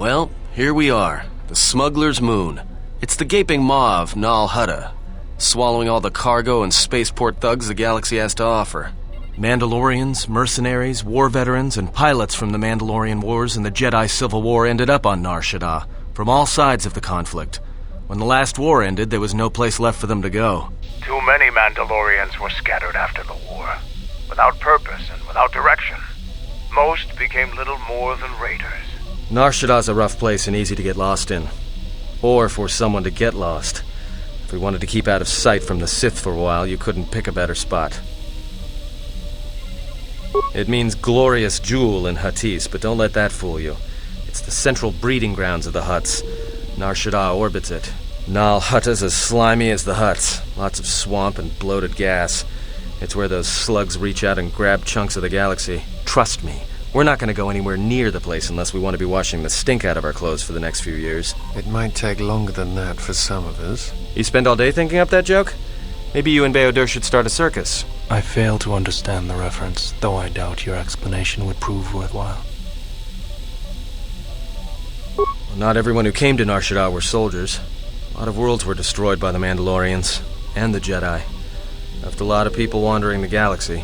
Well, here we are. The smuggler's moon. It's the gaping maw of Nar Shaddaa, swallowing all the cargo and spaceport thugs the galaxy has to offer. Mandalorians, mercenaries, war veterans, and pilots from the Mandalorian Wars and the Jedi Civil War ended up on Nar Shaddaa, from all sides of the conflict. When the last war ended, there was no place left for them to go. Too many Mandalorians were scattered after the war, without purpose and without direction. Most became little more than raiders. Nar Shaddaa's a rough place and easy to get lost in. Or for someone to get lost. If we wanted to keep out of sight from the Sith for a while, you couldn't pick a better spot. It means glorious jewel in Huttese, but don't let that fool you. It's the central breeding grounds of the Hutts. Nar Shaddaa orbits it. Nal Hutta's as slimy as the Hutts. Lots of swamp and bloated gas. It's where those slugs reach out and grab chunks of the galaxy. Trust me, we're not going to go anywhere near the place unless we want to be washing the stink out of our clothes for the next few years. It might take longer than that for some of us. You spend all day thinking up that joke? Maybe you and Beodur should start a circus. I fail to understand the reference, though I doubt your explanation would prove worthwhile. Well, not everyone who came to Nar Shaddaa were soldiers. A lot of worlds were destroyed by the Mandalorians and the Jedi. Left a lot of people wandering the galaxy.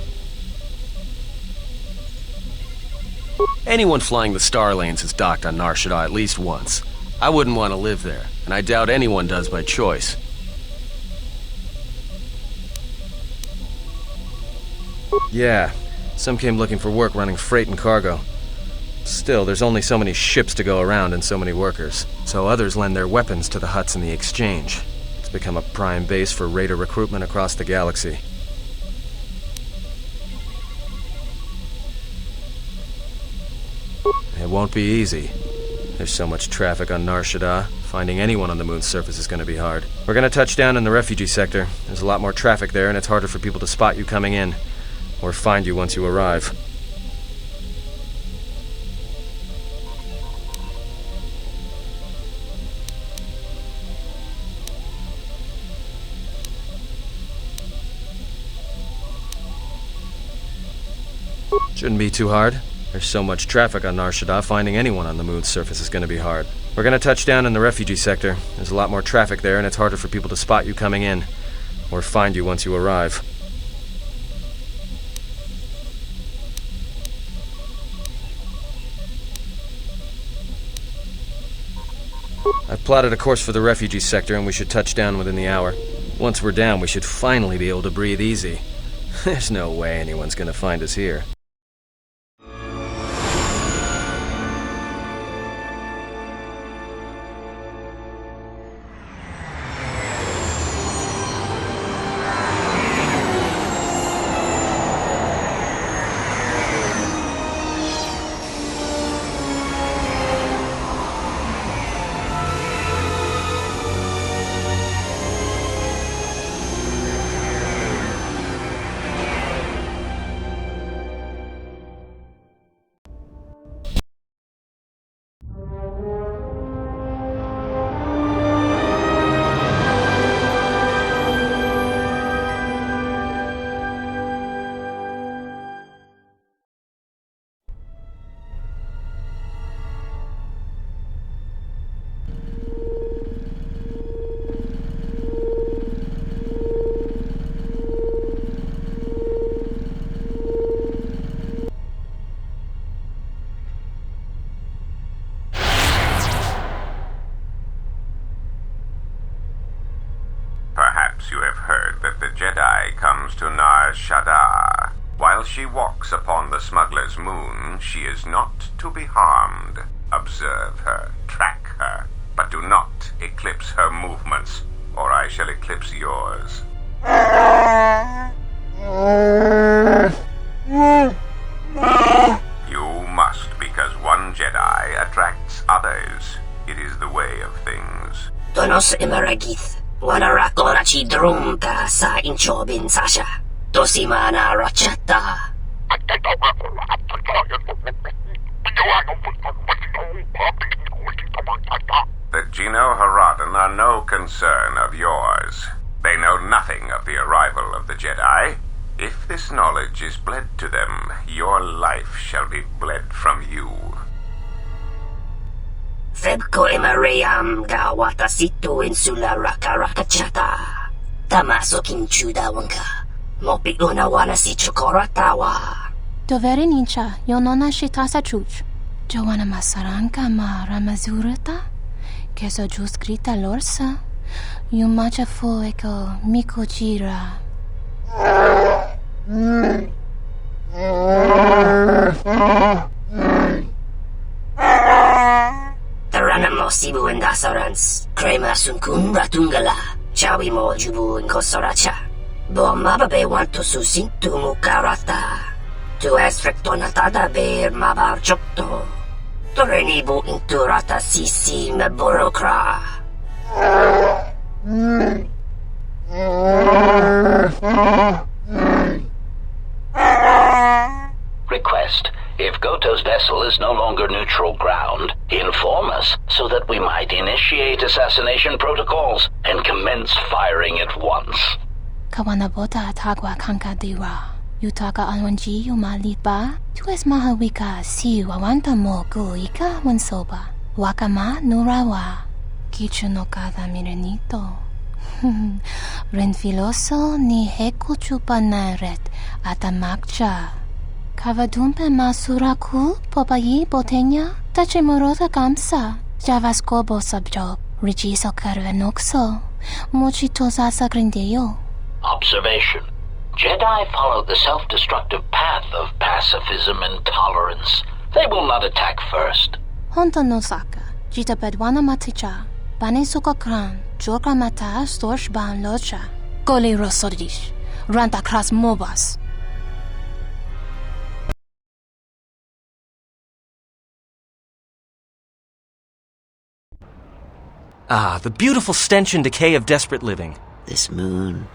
Anyone flying the Star Lanes has docked on Nar Shaddaa at least once. I wouldn't want to live there, and I doubt anyone does by choice. Yeah, some came looking for work running freight and cargo. Still, there's only so many ships to go around and so many workers, so others lend their weapons to the Hutts in the exchange. It's become a prime base for raider recruitment across the galaxy. It won't be easy. There's so much traffic on Nar Shaddaa. Finding anyone on the moon's surface is going to be hard. We're going to touch down in the refugee sector. There's a lot more traffic there, and it's harder for people to spot you coming in, or find you once you arrive. Shouldn't be too hard. There's so much traffic on Nar Shaddaa, finding anyone on the moon's surface is going to be hard. We're going to touch down in the refugee sector. There's a lot more traffic there, and it's harder for people to spot you coming in, or find you once you arrive. I've plotted a course for the refugee sector, and we should touch down within the hour. Once we're down, we should finally be able to breathe easy. There's no way anyone's going to find us here. You have heard that the Jedi comes to Nar Shaddaa. While she walks upon the smuggler's moon, she is not to be harmed. Observe her, track her, but do not eclipse her movements, or I shall eclipse yours. You must, because one Jedi attracts others. It is the way of things. Donos Imaragith. Wanarakorachi drumka sa inchobin sasha. Dosimana rachata. The Geno Haradan are no concern of yours. They know nothing of the arrival of the Jedi. If this knowledge is bled to them, your life shall be bled from you. Febko emarayam ga watasitu insula rakarakachata. Tamasokin chudawanka. Mopi unawana si chokoratawa. Doverin incha, yonona shitasa chuch. Jowana masaranka ma ramazurata. Keso juskrita lorsa. Yumacha fu eko mikojira. Taranamo sibu endasarans. Krema sunkun ratungala. Chawi mo jubu inkosoracha. Bo mababe wanto susintu mukarata. Tu es rectonatada ber mabar chokto. Torenibu inturata sisi me borokra. Request. If Goto's vessel is no longer neutral ground, inform us so that we might initiate assassination protocols and commence firing at once. Kawanabota tagwa kanka dira. Yutaka alwanji yumaliba. Tu es mahawika si wawanta mo ika wansoba. Wakama nurawa. Kichu no kada mirenito. Renfiloso ni heku chupa naret atamakcha. Kavadumpe masuraku popayi botenya. Tachimorota kamsa. Javaskobo sabjob. Rigiso karvenokso. Mochitosa sagrindeyo. Observation. Jedi follow the self-destructive path of pacifism and tolerance. They will not attack first. Honta no saka. Jita bedwana maticha. Bane sukakran. Jorka mata storch ban locha. Goli rosodish. Ranta kras mobas. Ah, the beautiful stench and decay of desperate living. This moon,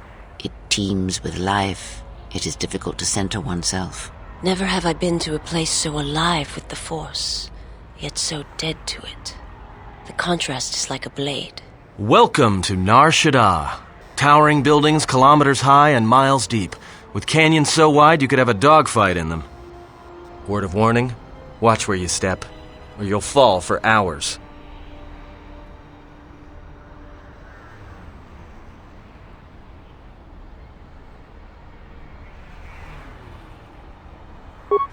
it teems with life. It is difficult to center oneself. Never have I been to a place so alive with the Force, yet so dead to it. The contrast is like a blade. Welcome to Nar Shaddaa. Towering buildings kilometers high and miles deep, with canyons so wide you could have a dogfight in them. Word of warning, watch where you step, or you'll fall for hours.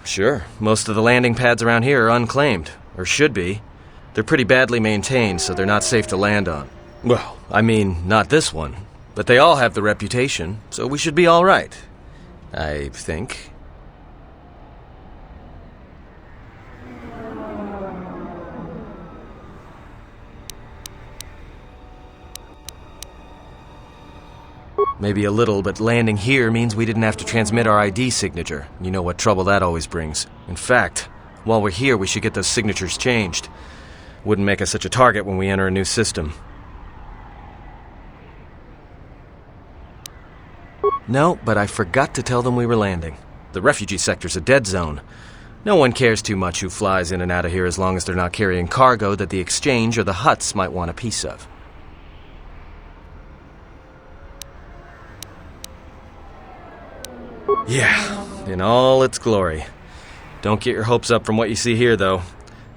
Sure, most of the landing pads around here are unclaimed, or should be. They're pretty badly maintained, so they're not safe to land on. Well, I mean, not this one. But they all have the reputation, so we should be all right. I think. Maybe a little, but landing here means we didn't have to transmit our ID signature. You know what trouble that always brings. In fact, while we're here, we should get those signatures changed. Wouldn't make us such a target when we enter a new system. No, but I forgot to tell them we were landing. The refugee sector's a dead zone. No one cares too much who flies in and out of here as long as they're not carrying cargo that the exchange or the Hutts might want a piece of. Yeah, in all its glory. Don't get your hopes up from what you see here, though.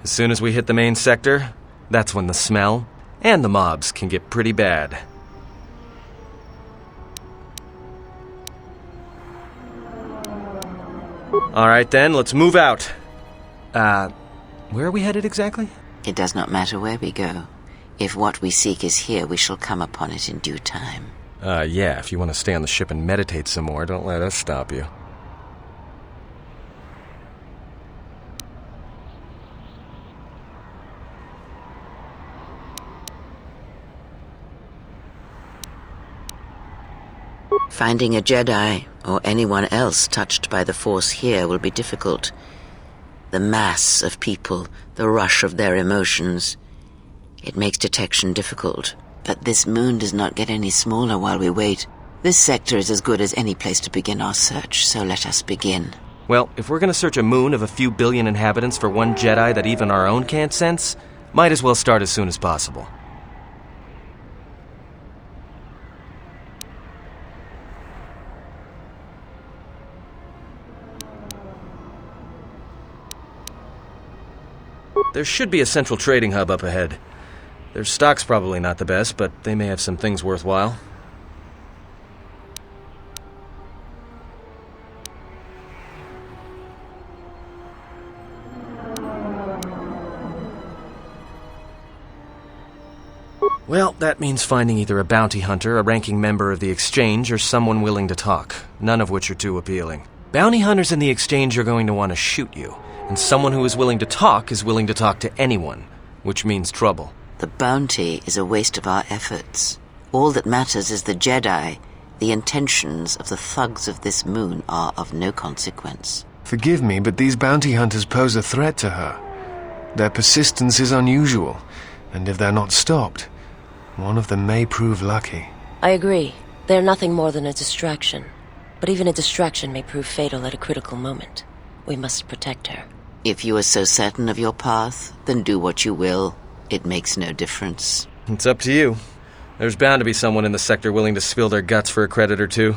As soon as we hit the main sector, that's when the smell and the mobs can get pretty bad. All right then, let's move out. Where are we headed exactly? It does not matter where we go. If what we seek is here, we shall come upon it in due time. Yeah, if you want to stay on the ship and meditate some more, don't let us stop you. Finding a Jedi, or anyone else touched by the Force here, will be difficult. The mass of people, the rush of their emotions. It makes detection difficult. But this moon does not get any smaller while we wait. This sector is as good as any place to begin our search, so let us begin. Well, if we're gonna search a moon of a few billion inhabitants for one Jedi that even our own can't sense, might as well start as soon as possible. There should be a central trading hub up ahead. Their stock's probably not the best, but they may have some things worthwhile. Well, that means finding either a bounty hunter, a ranking member of the Exchange, or someone willing to talk, none of which are too appealing. Bounty hunters in the Exchange are going to want to shoot you, and someone who is willing to talk to anyone, which means trouble. The bounty is a waste of our efforts. All that matters is the Jedi. The intentions of the thugs of this moon are of no consequence. Forgive me, but these bounty hunters pose a threat to her. Their persistence is unusual, and if they're not stopped, one of them may prove lucky. I agree. They're nothing more than a distraction. But even a distraction may prove fatal at a critical moment. We must protect her. If you are so certain of your path, then do what you will. It makes no difference. It's up to you. There's bound to be someone in the sector willing to spill their guts for a credit or two.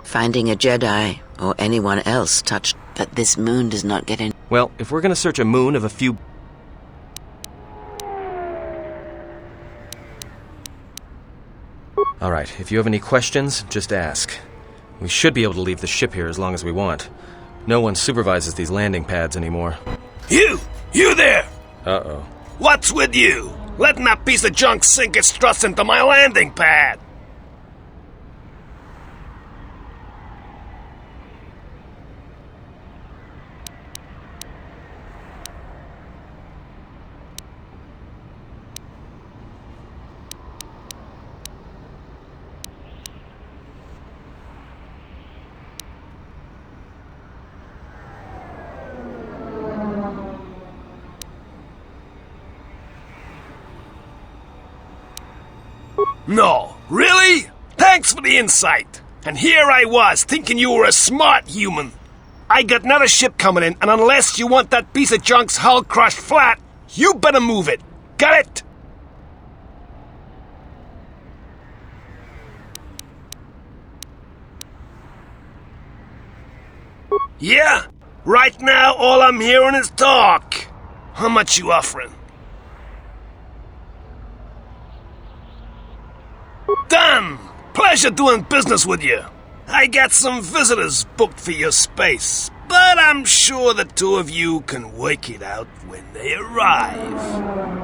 Finding a Jedi, or anyone else touched, but this moon does not get in. Well, if we're gonna search a moon of a few... Alright, if you have any questions, just ask. We should be able to leave the ship here as long as we want. No one supervises these landing pads anymore. You there! Uh-oh. What's with you? Letting that piece of junk sink its struts into my landing pad! No, really? Thanks for the insight. And here I was, thinking you were a smart human. I got another ship coming in, and unless you want that piece of junk's hull crushed flat, you better move it. Got it? Yeah? Right now, all I'm hearing is talk. How much you offering? Done! Pleasure doing business with you. I got some visitors booked for your space, but I'm sure the two of you can work it out when they arrive.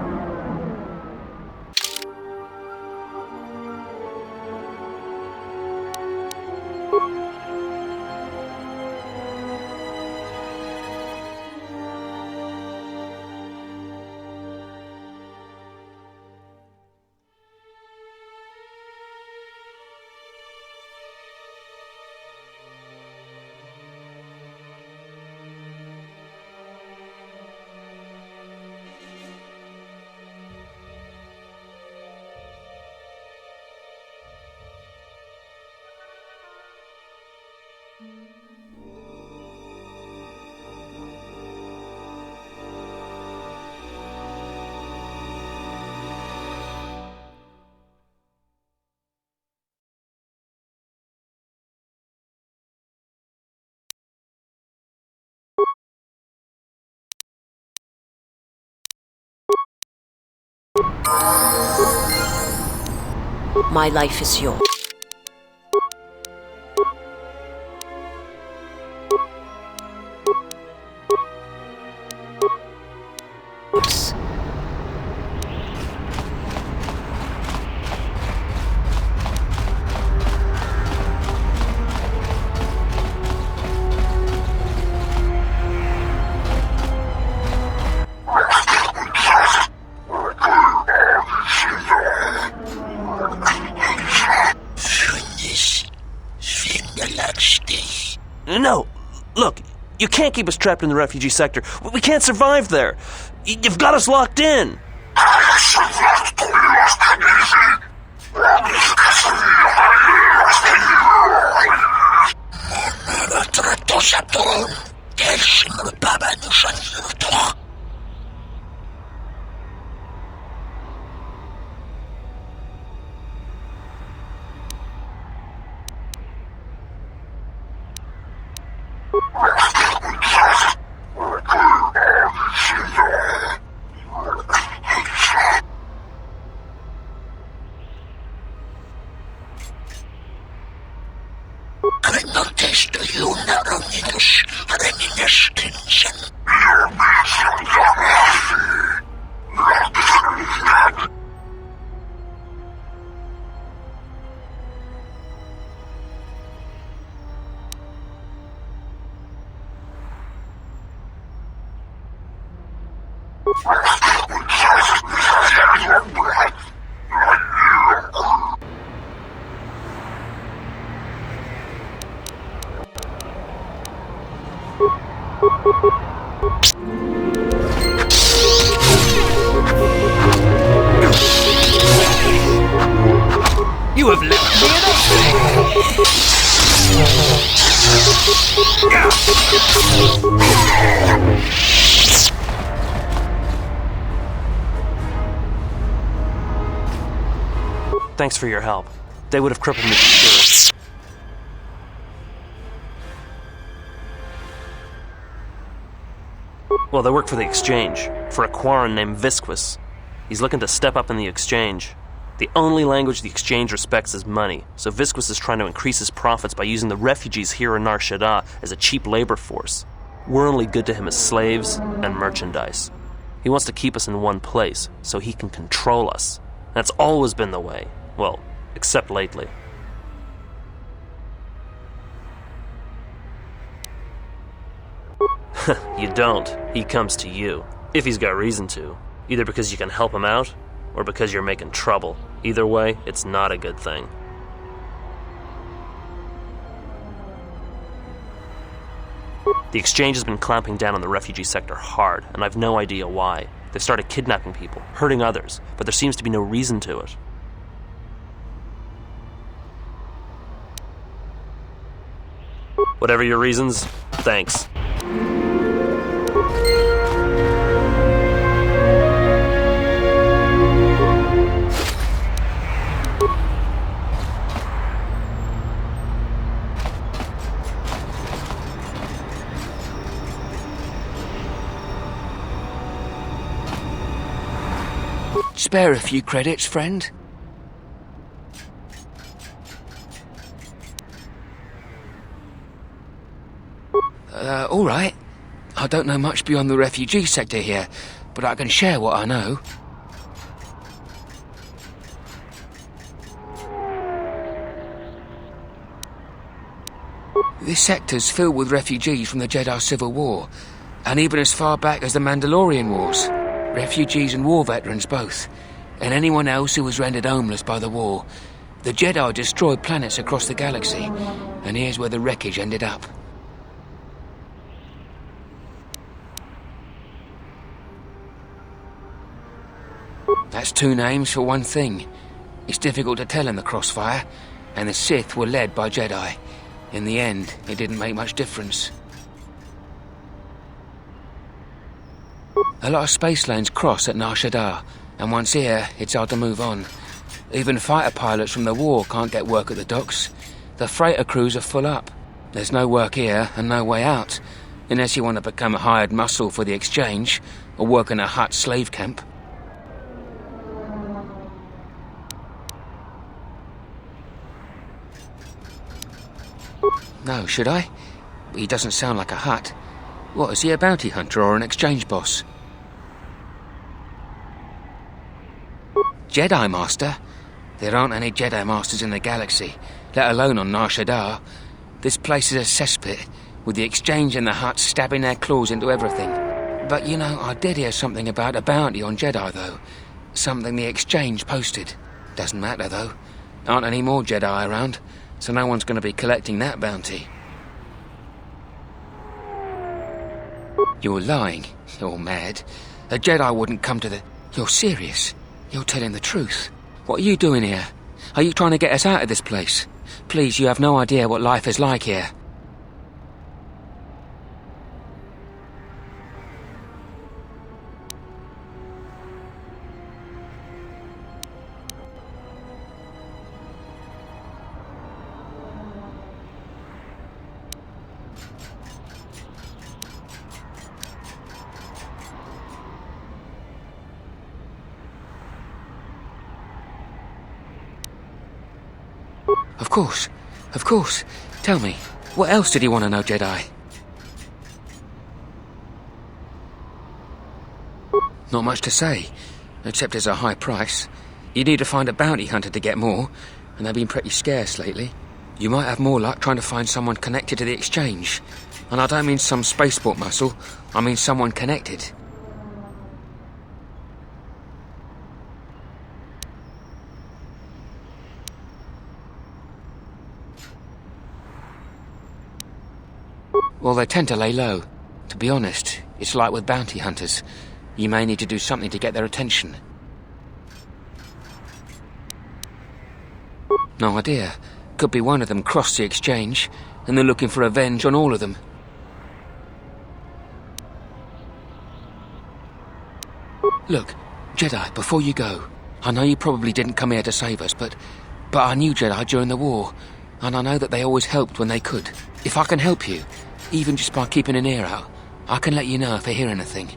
My life is yours. No, look, you can't keep us trapped in the refugee sector. We can't survive there. You've got us locked in. You have left me Thanks for your help. They would have crippled me for sure. Well, they work for the Exchange, for a Quarren named Visquis. He's looking to step up in the Exchange. The only language the Exchange respects is money, so Visquis is trying to increase his profits by using the refugees here in Nar Shaddaa as a cheap labor force. We're only good to him as slaves and merchandise. He wants to keep us in one place, so he can control us. That's always been the way. Well, except lately. You don't. He comes to you. If he's got reason to. Either because you can help him out, or because you're making trouble. Either way, it's not a good thing. The Exchange has been clamping down on the refugee sector hard, and I've no idea why. They've started kidnapping people, hurting others, but there seems to be no reason to it. Whatever your reasons, thanks. Spare a few credits, friend? All right. I don't know much beyond the refugee sector here, but I can share what I know. This sector's filled with refugees from the Jedi Civil War, and even as far back as the Mandalorian Wars. Refugees and war veterans both, and anyone else who was rendered homeless by the war. The Jedi destroyed planets across the galaxy, and here's where the wreckage ended up. That's two names for one thing. It's difficult to tell in the crossfire, and the Sith were led by Jedi. In the end, it didn't make much difference. A lot of space lanes cross at Nar Shaddaa, and once here, it's hard to move on. Even fighter pilots from the war can't get work at the docks. The freighter crews are full up. There's no work here and no way out, unless you want to become a hired muscle for the Exchange, or work in a Hutt slave camp. No, should I? He doesn't sound like a Hutt. What, is he a bounty hunter or an Exchange boss? Jedi Master? There aren't any Jedi Masters in the galaxy, let alone on Nar Shaddaa. This place is a cesspit, with the Exchange and the Hutts stabbing their claws into everything. But you know, I did hear something about a bounty on Jedi, though. Something the Exchange posted. Doesn't matter, though. Aren't any more Jedi around, so no one's going to be collecting that bounty. You're lying. You're mad. A Jedi wouldn't come to the... You're serious. You're telling the truth. What are you doing here? Are you trying to get us out of this place? Please, you have no idea what life is like here. Of course. Tell me, What else did he want to know, Jedi? Not much to say, except it's a high price. You need to find a bounty hunter to get more, and they've been pretty scarce lately. You might have more luck trying to find someone connected to the exchange. And I don't mean some spaceport muscle, I mean someone connected. Well, they tend to lay low. To be honest, it's like with bounty hunters. You may need to do something to get their attention. No idea. Could be one of them crossed the exchange, and they're looking for revenge on all of them. Look, Jedi, before you go, I know you probably didn't come here to save us, but I knew Jedi during the war, and I know that they always helped when they could. If I can help you, even just by keeping an ear out, I can let you know if I hear anything.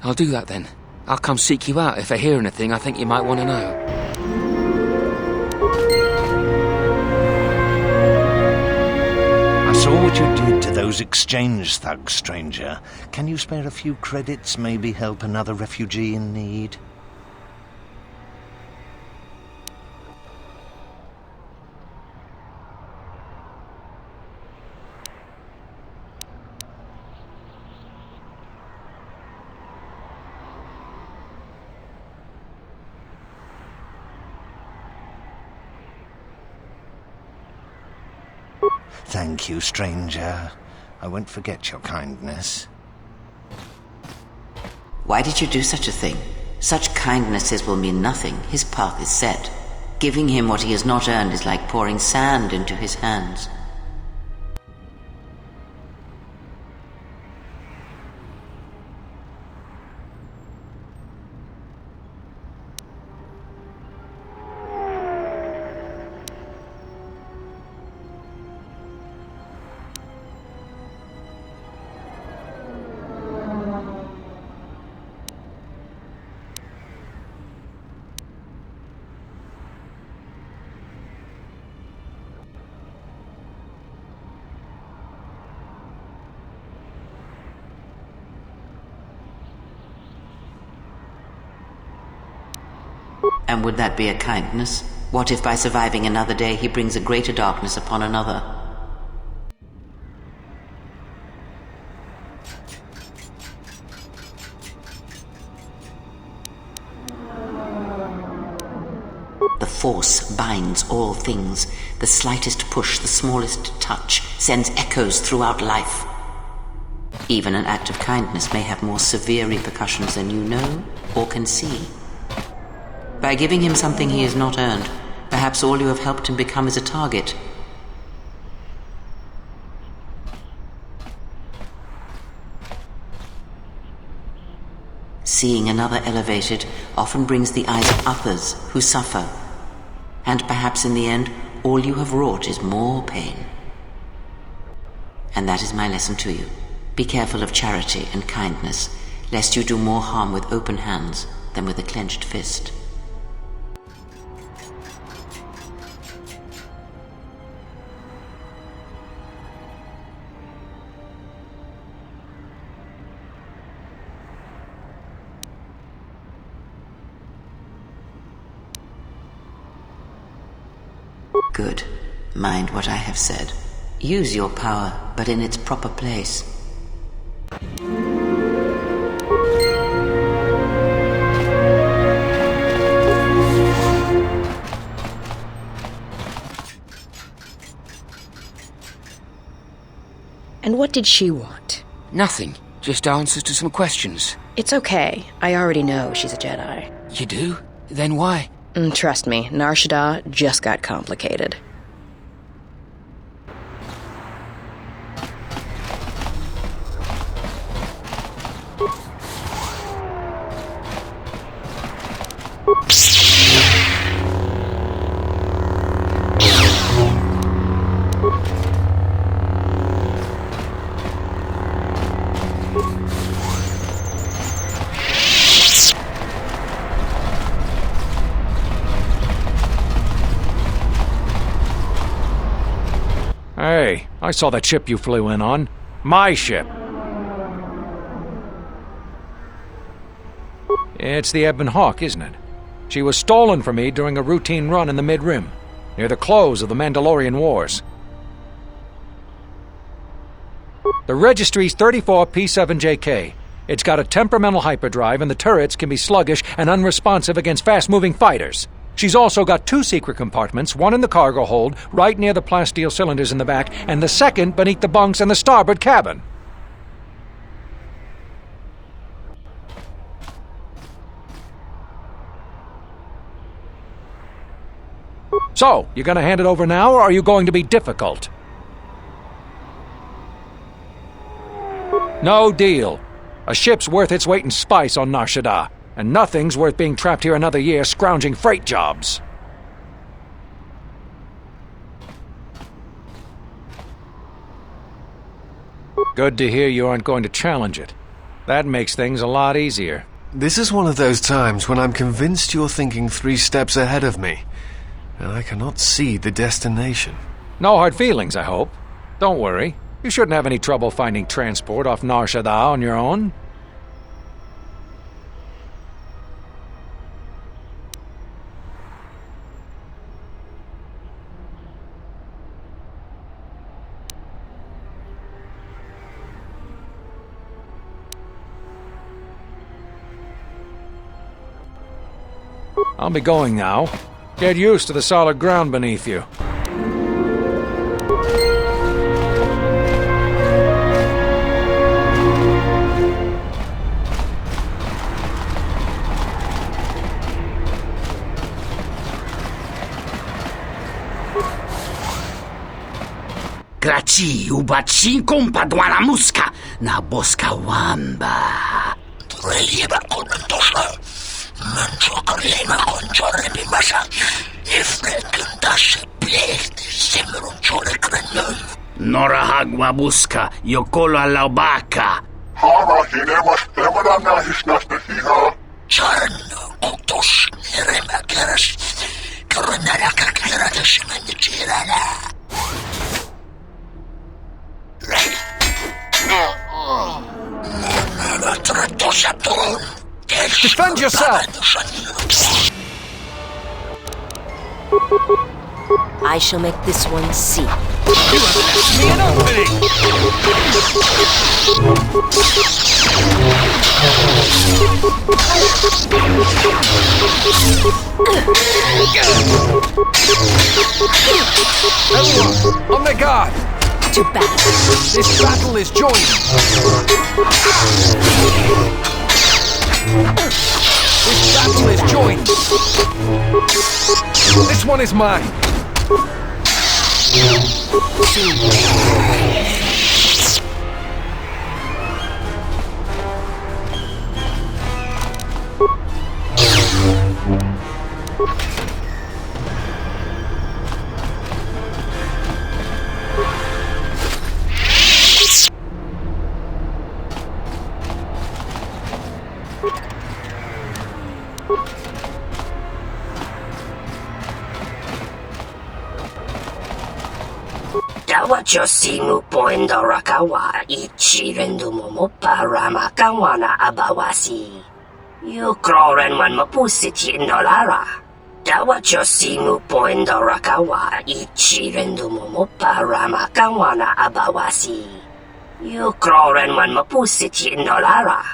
I'll do that then. I'll come seek you out if I hear anything I think you might want to know. I saw what you did to those exchange thugs, stranger. Can you spare a few credits, maybe help another refugee in need? Thank you, stranger. I won't forget your kindness. Why did you do such a thing? Such kindnesses will mean nothing. His path is set. Giving him what he has not earned is like pouring sand into his hands. And would that be a kindness? What if by surviving another day he brings a greater darkness upon another? The Force binds all things. The slightest push, the smallest touch, sends echoes throughout life. Even an act of kindness may have more severe repercussions than you know or can see. By giving him something he has not earned, perhaps all you have helped him become is a target. Seeing another elevated often brings the eyes of others who suffer. And perhaps in the end, all you have wrought is more pain. And that is my lesson to you. Be careful of charity and kindness, lest you do more harm with open hands than with a clenched fist. Good. Mind what I have said. Use your power, but in its proper place. And what did she want? Nothing. Just answers to some questions. It's okay. I already know she's a Jedi. You do? Then why? Trust me, Nar Shaddaa just got complicated. Hey, I saw that ship you flew in on. My ship. It's the Ebon Hawk, isn't it? She was stolen from me during a routine run in the Mid-Rim, near the close of the Mandalorian Wars. The registry's 34 P7JK. It's got a temperamental hyperdrive, and the turrets can be sluggish and unresponsive against fast-moving fighters. She's also got 2 secret compartments, one in the cargo hold, right near the plasteel cylinders in the back, and the second beneath the bunks in the starboard cabin. So, you gonna hand it over now, or are you going to be difficult? No deal. A ship's worth its weight in spice on Nar Shaddaa, and nothing's worth being trapped here another year scrounging freight jobs. Good to hear you aren't going to challenge it. That makes things a lot easier. This is one of those times when I'm convinced you're thinking 3 steps ahead of me, and I cannot see the destination. No hard feelings, I hope. Don't worry. You shouldn't have any trouble finding transport off Nar Shaddaa on your own. I'll be going now. Get used to the solid ground beneath you. Graci ubaci kompadwana muska na boska wamba. Relieba konentosha. Mancho korlema konchore bimasa. Ifrenken dashe plecht simron chore krenyon. Nora hagwa buska yokolo alaubaka. Hara hinemas temana hisnaste hiha. Charno kutos nerema keras. Koronara kakera deshimende chirana. Defend yourself! I shall make this one see. You have left me an opening! Everyone, on their guard! To battle. This battle is joined. This battle is joined. This one is mine. Josimu poendo rakawa ichi rendu momo parama kawana abawasi. You kroren man mapusiti indolara. Dawa josimu poendo rakawa ichi rendu momo parama kawana abawasi. You kroren man mapusiti indolara.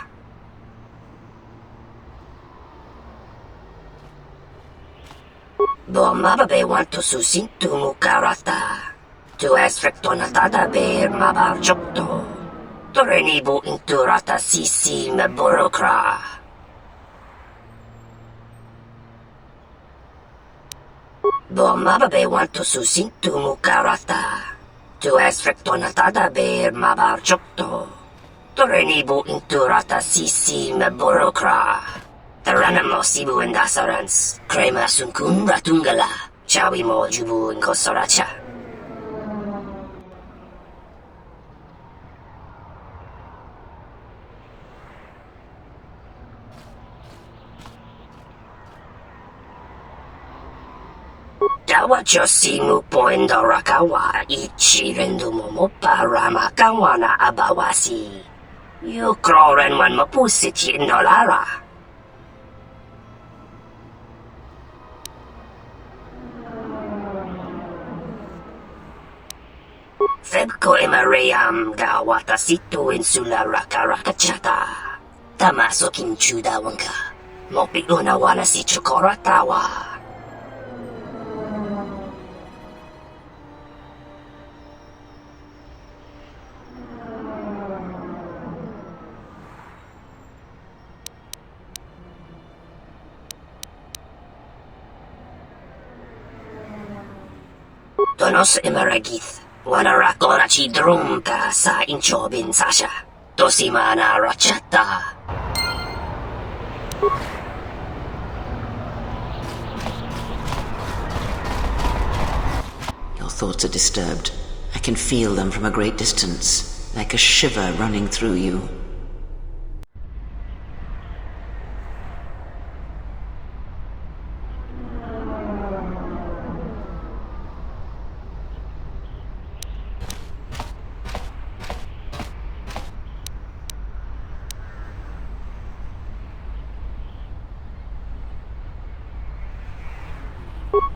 Bomababe want to susintu mukarata. Tu es rectonatada ber mabar jokto. Torenibu inturata sisi me burokra. Bomababe want to susintu mukarata. Tu es rectonatada ber mabar jokto. Torenibu inturata sisi me burokra. Taranamo sibu indasarans. Krema sunkun ratungala. Chawi mo jubu inkosoracha. Wachosimu poendo rakawa ichirendu momopa ramakawa na abawasi. Yukroren wan mapusiti nolara. Febko emareyam ga watasitu insula rakarakachata. Tamasokin chudawanka. Mopiuna wana si chukoratawa. Tonos emaragith. Wanarakora chidrumka sa inchobin sasha. Tosimana rachata. Your thoughts are disturbed. I can feel them from a great distance, like a shiver running through you.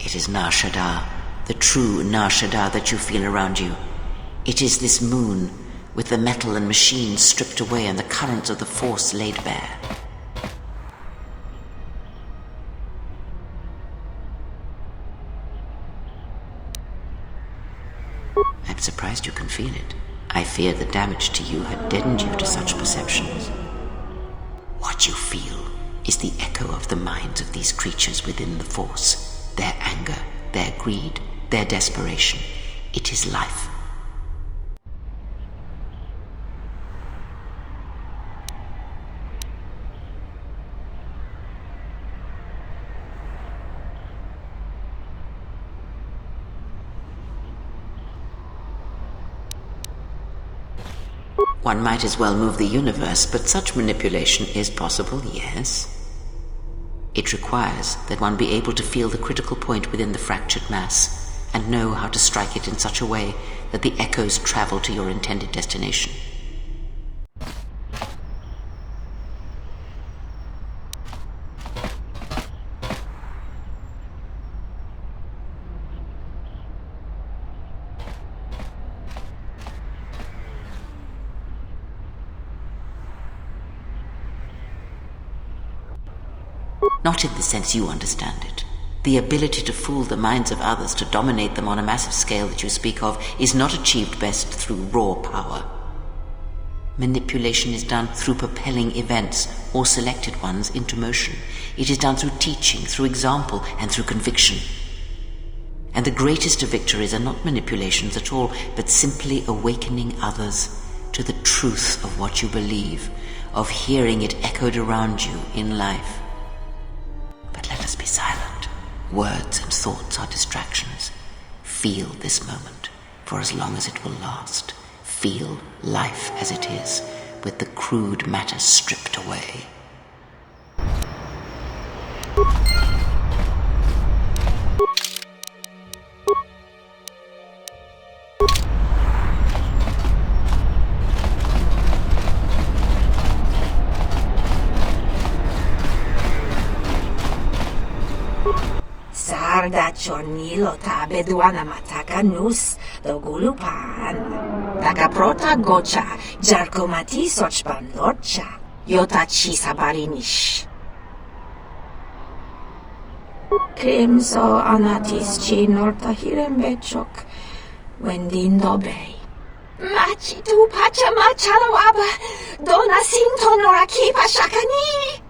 It is Nar Shaddaa, the true Nar Shaddaa that you feel around you. It is this moon, with the metal and machines stripped away and the currents of the Force laid bare. I'm surprised you can feel it. I feared the damage to you had deadened you to such perceptions. What you feel is the echo of the minds of these creatures within the Force. Their anger, their greed, their desperation. It is life. One might as well move the universe, but such manipulation is possible, yes. It requires that one be able to feel the critical point within the fractured mass, and know how to strike it in such a way that the echoes travel to your intended destination. Not in the sense you understand it. The ability to fool the minds of others, to dominate them on a massive scale that you speak of, is not achieved best through raw power. Manipulation is done through propelling events, or selected ones, into motion. It is done through teaching, through example, and through conviction. And the greatest of victories are not manipulations at all, but simply awakening others to the truth of what you believe, of hearing it echoed around you in life. But let us be silent. Words and thoughts are distractions. Feel this moment, for as long as it will last. Feel life as it is, with the crude matter stripped away. Sarda chornilo tabe duana mataka nus dogulupan. Taka prota gocha jarkomati sochpan lorcha. Yotachi sabarinish. Krimso anatis chi norta hirembechok. Wendin dobei. Machi tu pacha machalawaba. Dona sinto norakipa shakani.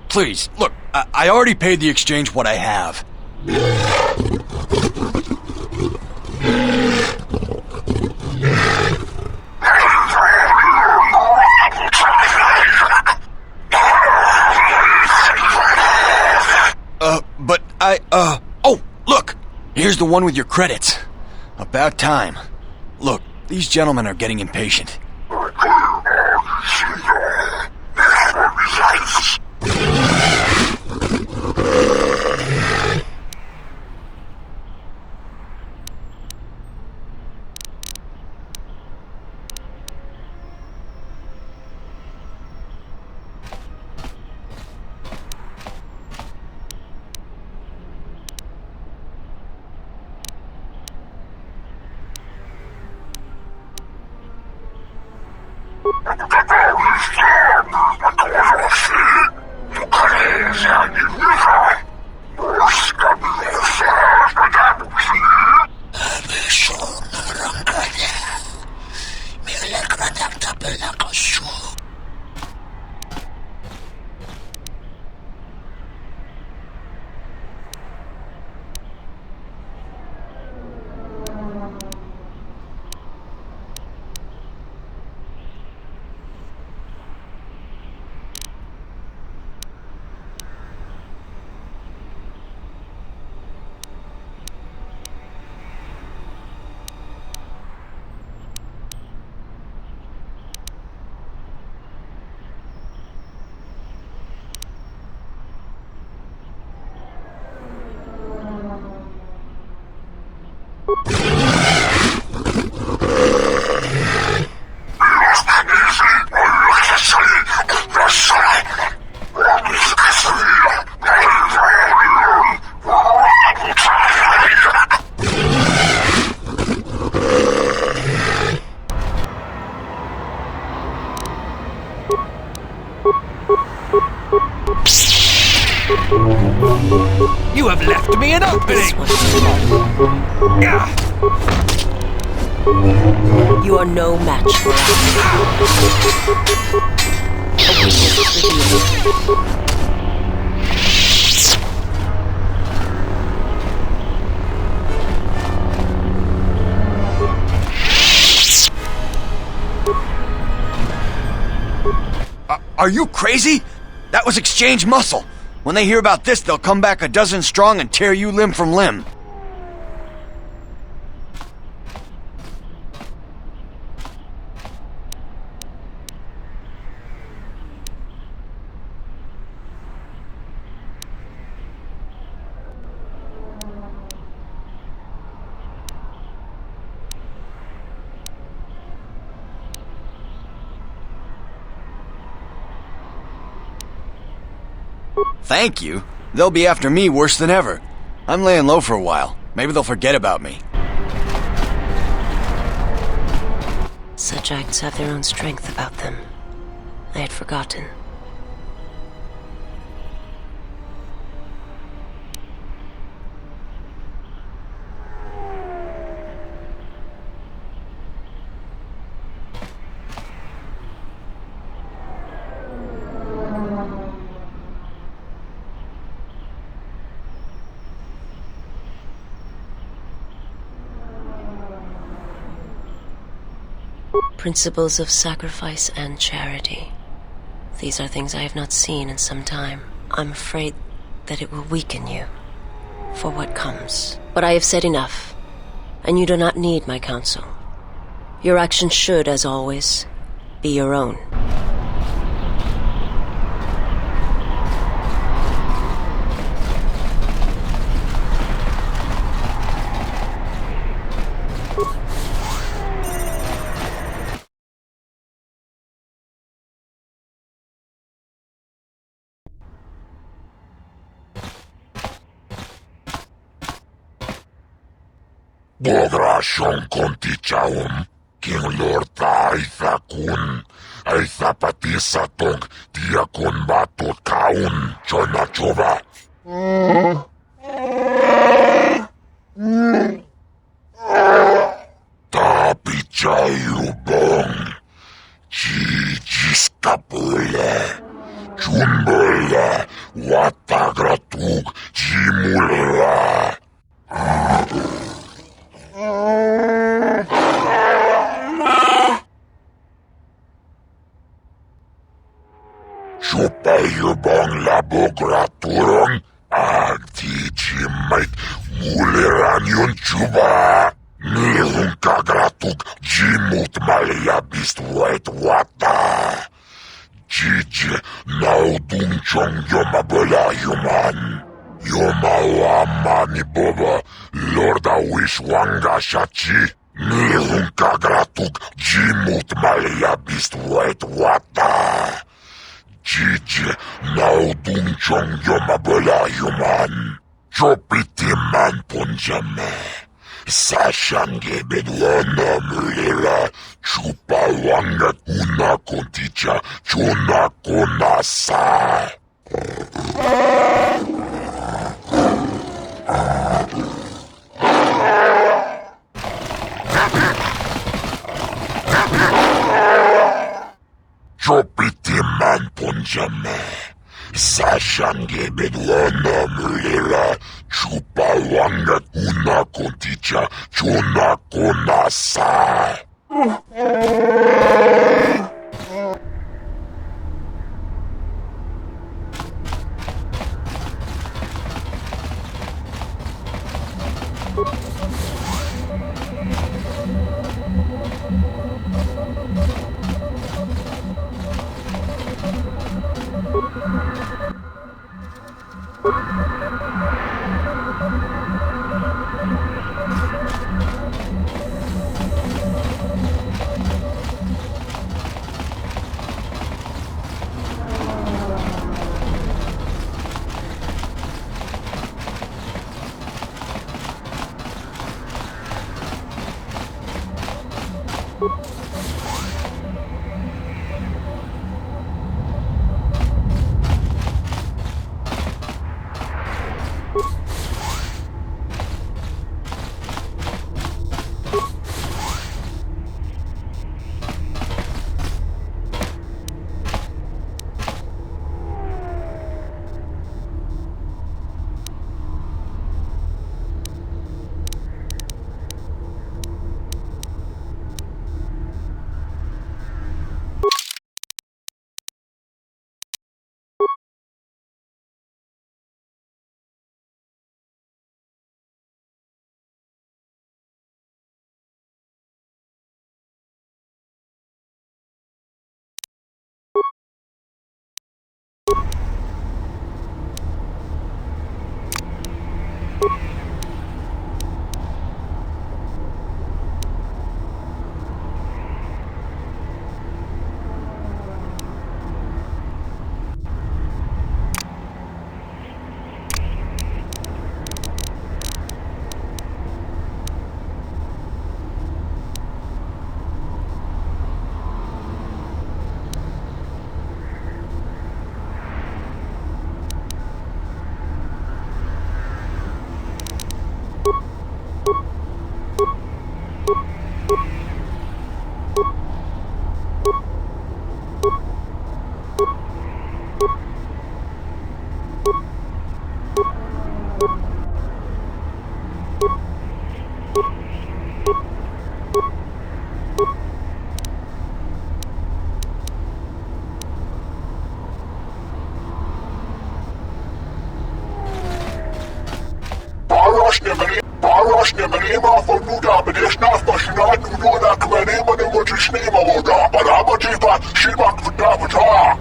Please, look, I already paid the exchange what I have. Oh, look! Here's the one with your credits. About time. Look, these gentlemen are getting impatient. You have left me an opening! You are no match for Are you crazy? That was exchange muscle. When they hear about this, they'll come back a dozen strong and tear you limb from limb. Thank you. They'll be after me worse than ever. I'm laying low for a while. Maybe they'll forget about me. Such acts have their own strength about them. I had forgotten. Principles of sacrifice and charity. These are things I have not seen in some time. I'm afraid that it will weaken you for what comes. But I have said enough, and you do not need my counsel. Your actions should, as always, be your own. Bodrashon kontichaum, King Lord Aitha kun, Aitha patisa tong, Diakon batot kaun, Chonachova. Tapichai lubong, Jijis Tapule. Junbele. Watagratuk. Jimula. Chupayubong labograturong agtichimait muliran yun chuba. Nihung kagratuk jimut malayabist wait wata. Jiji naudung chong yomabala yuman. Yomawa ni boba lorda wish wanga shachi. Nihung kagratuk jimut malayabist wait wata. Jiji naudung chong yomabala yuman. Chopiti man punjame. Sashange bedwana mulera. Chupa wanga una konticha. Chona konasa. Chopiti man punjame. Sashange bedwana mulera. Chupa wanga una konticha. Chona konasa. Parašne vrema fornuda, bedeš nas pa šinat udona kvenema ne močeš nema voda, pa raba džipa šimak vda vda.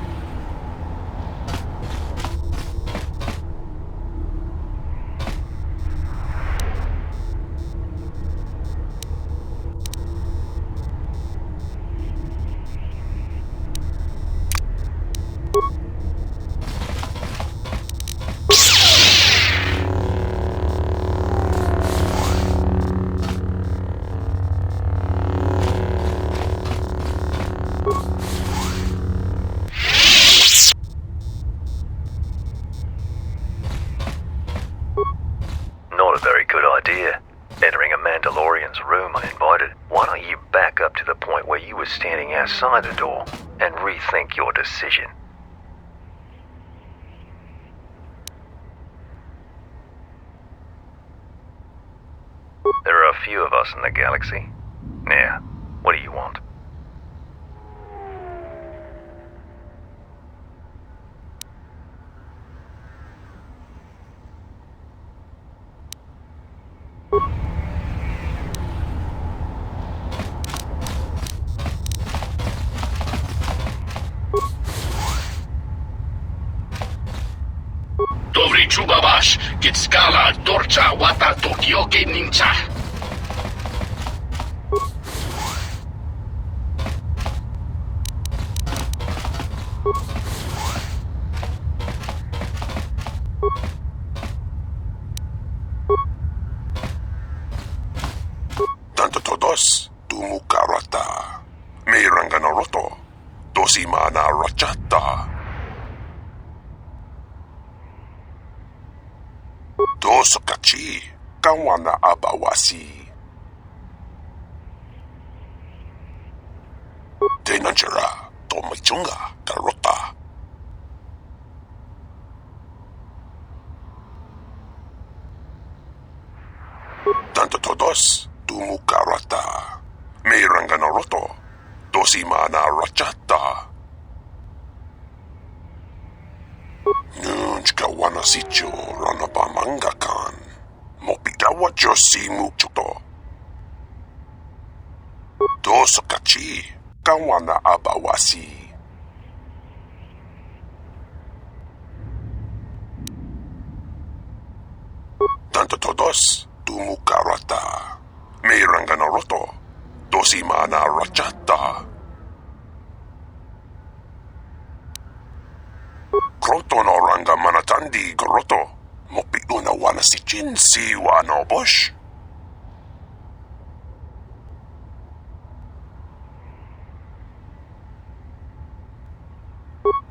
Not a very good idea. Entering a Mandalorian's room uninvited, why don't you back up to the point where you were standing outside the door and rethink your decision? There are a few of us in the galaxy. Now, what do you want? Dobry Chubabash, Gitskala, Dorcha, Wata, Tokyoke Ninja. Tanto todos, Tumukarata, Meranganoroto, Dosimana Rachata. Dosokachi, Kawana Abawasi. Tenanjara, Tomachunga, Karota. Tanto todos, Tumukarata, Meranganoroto, Dosimana Rachata. Nunchka wanasicho ranabamanga kan. Mopidawa josi mukchuto. Dosokachi, kawana abawasi. Tanto todos, Tumukarata, Meranganoroto, Dosimana Rachata. Kroto no ranga manatandi goroto. Mopiuna wana si chin si wano bush.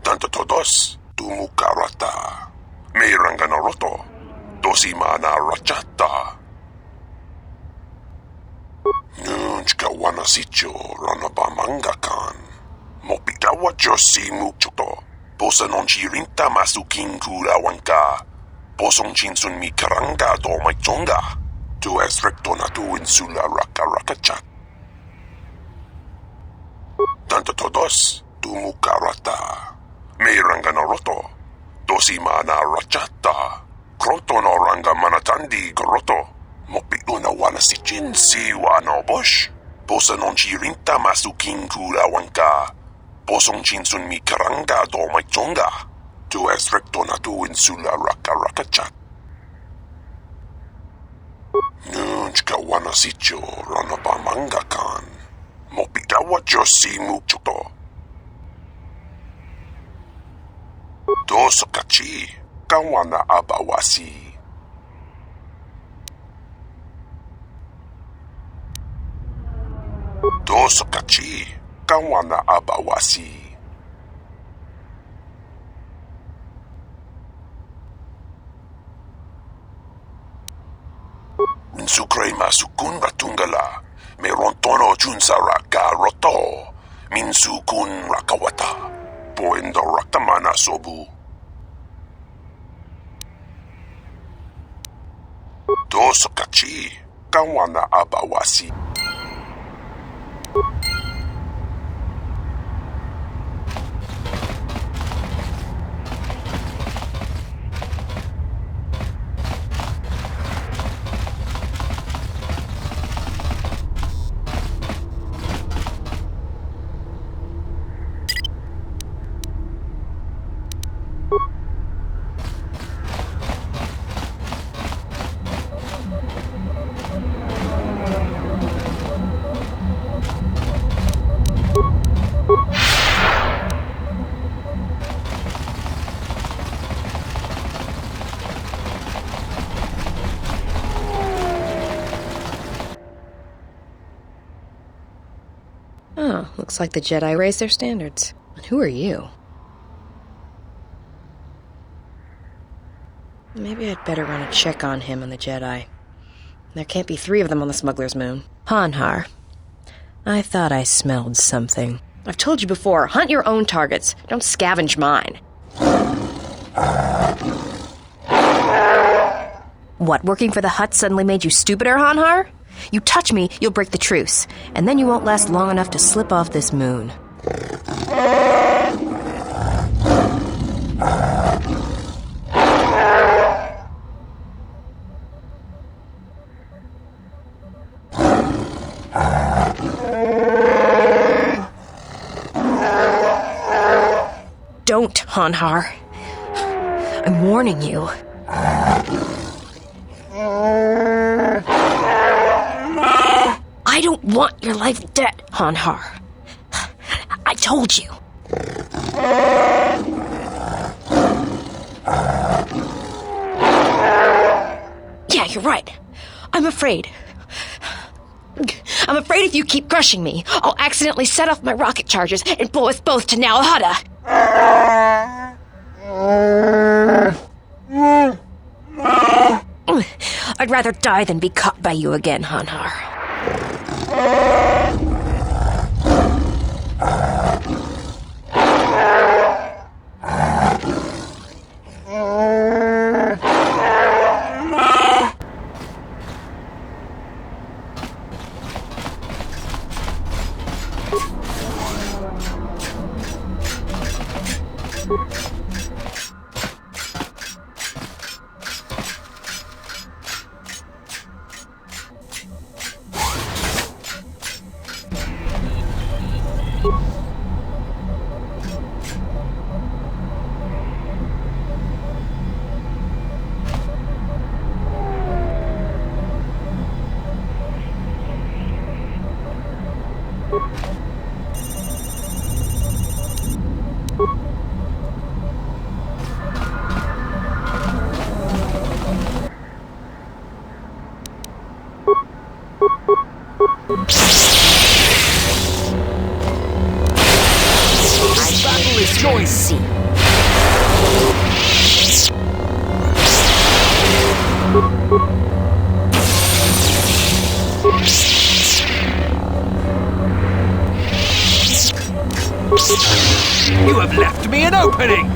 Tanto todos, Tumukarata, Meranganoroto, Dosimana Rachata. Nunchka wana sicho ranabamanga kan. Mopidawa josi mukchuto. Posa non chirinta masukin kurawanka. Posong chinsun mi karanga do may chonga. Tu es recto na tu insula raka chat. Tanto todos, Tumukarata, Meranganoroto, Dosimana Rachata. Kroto no ranga manatandi goroto. Mopiuna wana si chin si wano bush. Posa non chirinta masukin kurawanka. Posong chinsun mi karanga do may chonga. Tu es recto na tu insula raka chat. Nunchka wana sicho ranabamanga kan. Mopidawa josi mukchuto. Dosokachi, kawana abawasi. Dosokachi, kawana abawasi. Minsukre masukun ratungala, merontono junsara garoto, minsukun rakawata, poendo rakamana sobu. Dosokachi, kawana abawasi. Oh, looks like the Jedi raised their standards. And who are you? Maybe I'd better run a check on him and the Jedi. There can't be 3 of them on the smuggler's moon. Hanhar, I thought I smelled something. I've told you before, hunt your own targets. Don't scavenge mine. What, working for the Hutt suddenly made you stupider, Hanhar? You touch me, you'll break the truce, and then you won't last long enough to slip off this moon. Don't, Hanhar. I'm warning you. I don't want your life dead, Hanhar. I told you. Yeah, you're right. I'm afraid. I'm afraid if you keep crushing me, I'll accidentally set off my rocket charges and blow us both to Nar Shaddaa. I'd rather die than be caught by you again, Hanhar. Choice. You have left me an opening!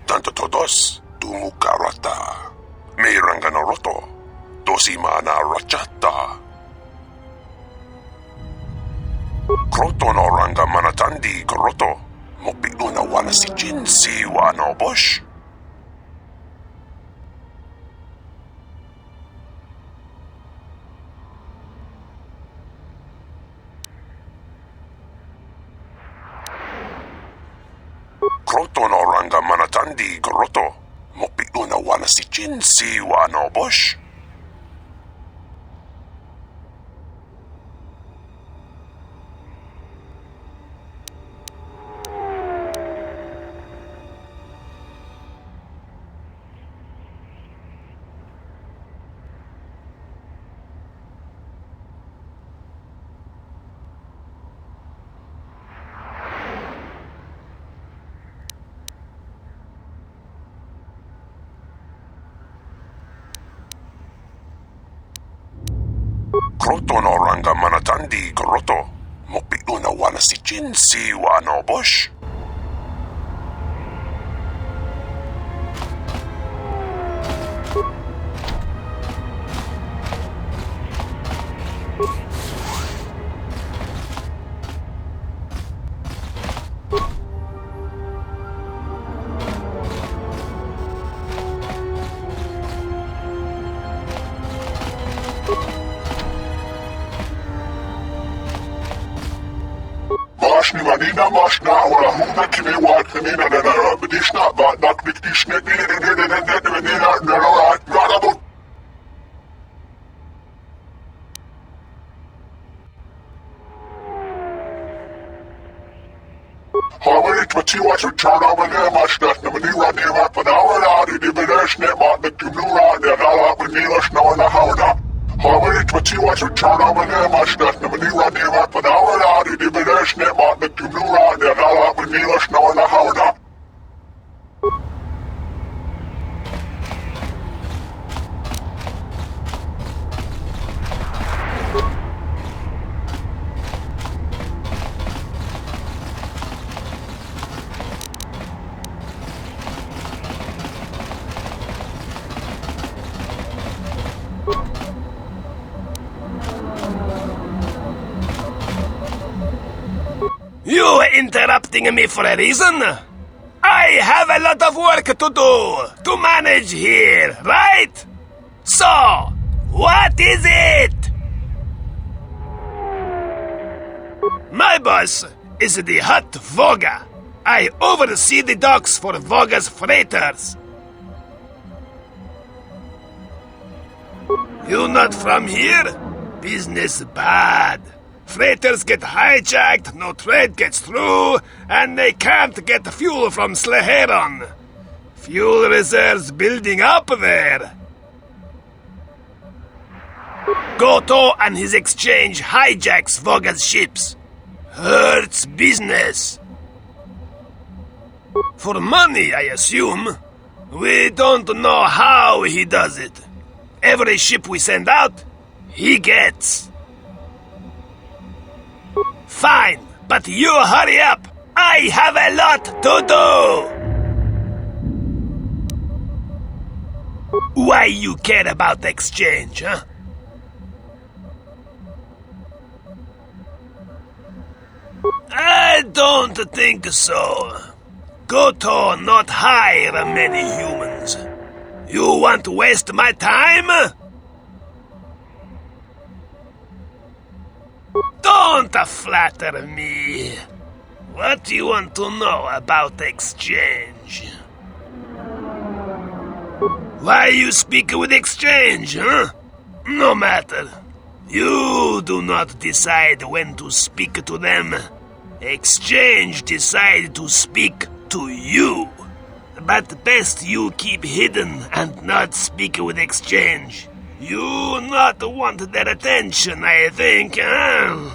Tanto todos, tumukarata. Miranganoroto, dosimana rachata. Krotonoranga manatandi goroto, mopiluna wana si jinsi wano bosh. Kronto no ranga manatandi goroto. Mopilu na wana si chin si wa no bush. Kronto no ranga manatandi goroto. Mopilu na wana si chin si wa no bush. Mashni manina mashna wala huna kime wat kanina na na bedishna ba nak dikdishne na Hawait matiwa to chana mane mashna na maniwa ne wa panawa na di bedishne ma na kimura na la benila shna na hawda Hawait matiwa to chana mane mashna na maniwa ne wa panawa na di bedishne ma na kimura na la benila shna na hawda You interrupting me for a reason? I have a lot of work to do, to manage here, right? So, what is it? My boss is the Hutt Voga. I oversee the docks for Voga's freighters. You not from here? Business bad. Freighters get hijacked, no trade gets through, and they can't get fuel from Sleheron. Fuel reserves building up there. Goto and his exchange hijacks Voga's ships. Hurts business. For money, I assume. We don't know how he does it. Every ship we send out, he gets. Fine, but you hurry up. I have a lot to do. Why you care about exchange, huh? I don't think so. Goto not hire many humans. You want to waste my time? Don't flatter me. What do you want to know about exchange? Why you speak with exchange, huh? No matter. You do not decide when to speak to them. Exchange decide to speak to you. But best you keep hidden and not speak with exchange. You not want their attention, I think, huh?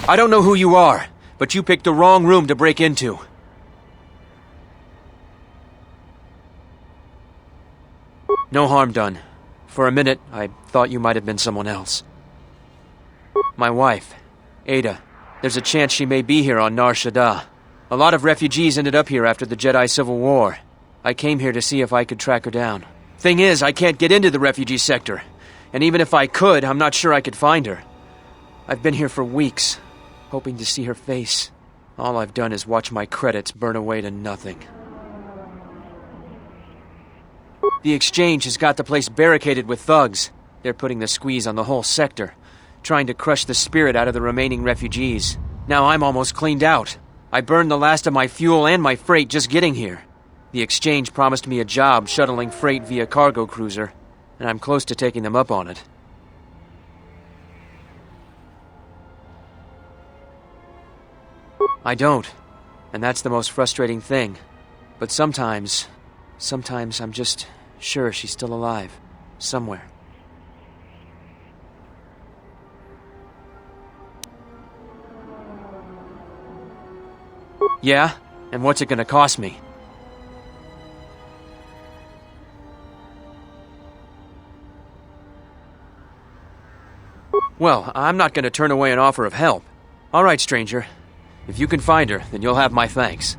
I don't know who you are, but you picked the wrong room to break into. No harm done. For a minute, I thought you might have been someone else. My wife, Ada. There's a chance she may be here on Nar Shaddaa. A lot of refugees ended up here after the Jedi Civil War. I came here to see if I could track her down. Thing is, I can't get into the refugee sector. And even if I could, I'm not sure I could find her. I've been here for weeks, hoping to see her face. All I've done is watch my credits burn away to nothing. The Exchange has got the place barricaded with thugs. They're putting the squeeze on the whole sector, trying to crush the spirit out of the remaining refugees. Now I'm almost cleaned out. I burned the last of my fuel and my freight just getting here. The Exchange promised me a job shuttling freight via cargo cruiser, and I'm close to taking them up on it. I don't, and that's the most frustrating thing. But sometimes I'm just sure she's still alive, somewhere. Yeah? And what's it gonna cost me? Well, I'm not gonna turn away an offer of help. All right, stranger. If you can find her, then you'll have my thanks.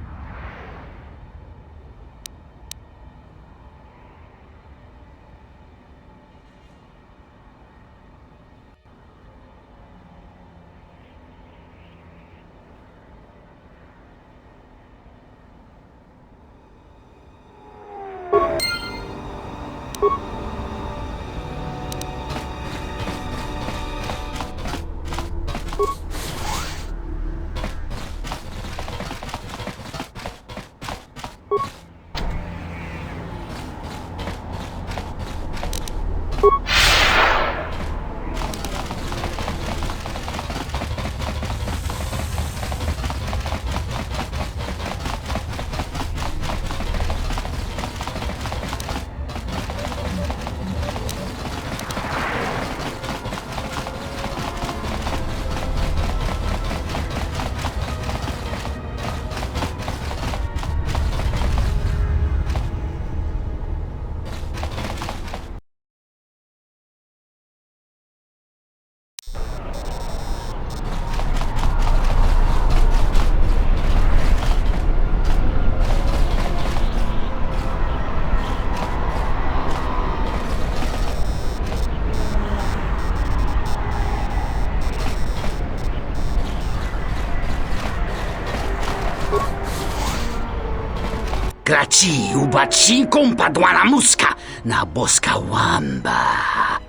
Graci ubaci kompadwana muska na boska wamba.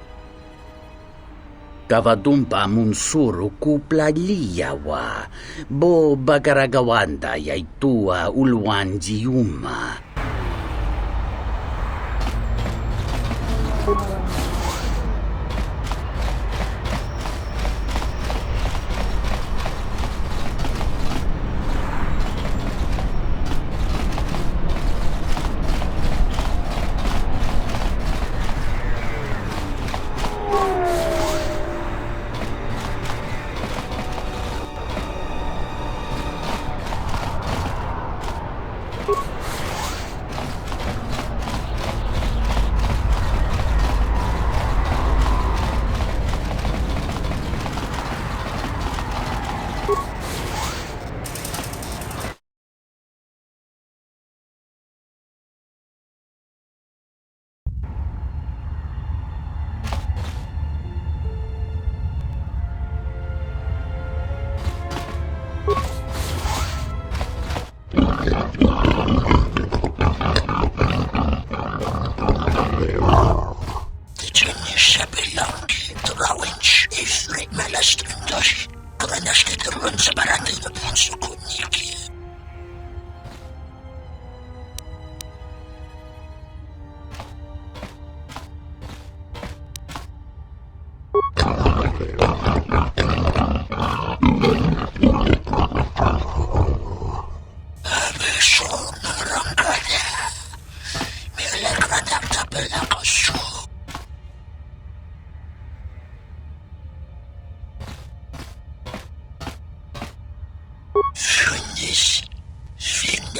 Kavadumpa munsuru kupla liyawa, bo bagaragawanda yaitua ulwanjiuma.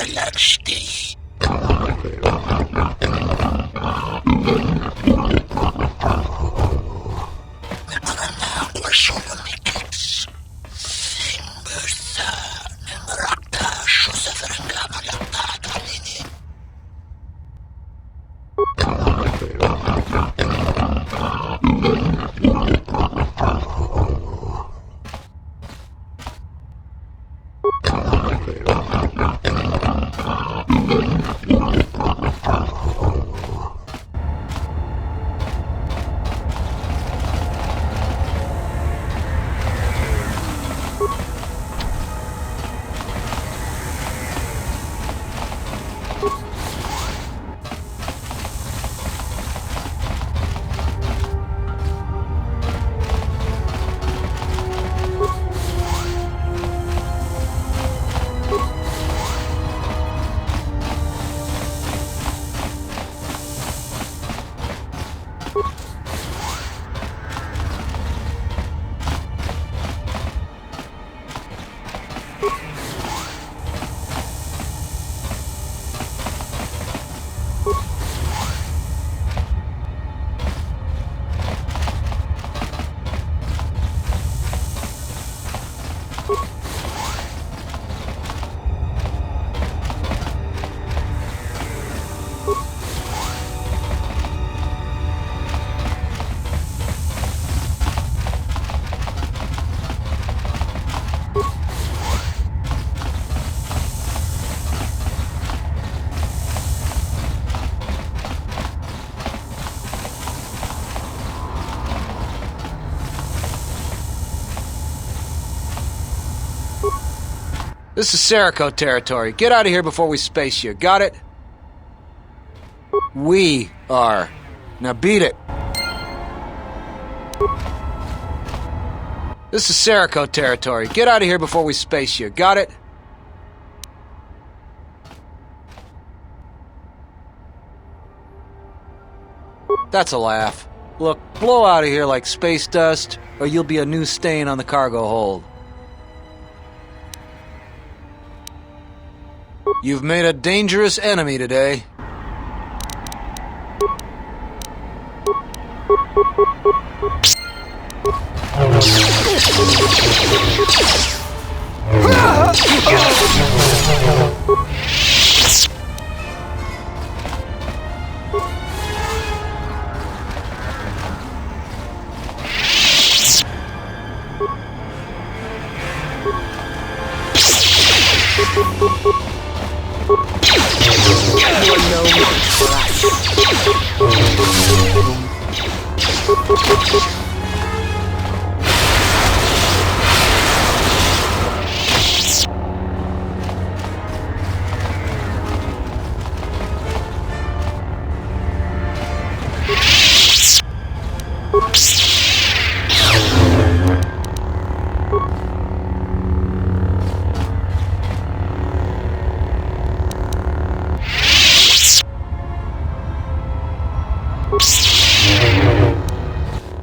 galactic. This is Serico territory. Get out of here before we space you. Got it? We are. Now beat it. This is Serico territory. Get out of here before we space you. Got it? That's a laugh. Look, blow out of here like space dust, or you'll be a new stain on the cargo hold. You've made a dangerous enemy today.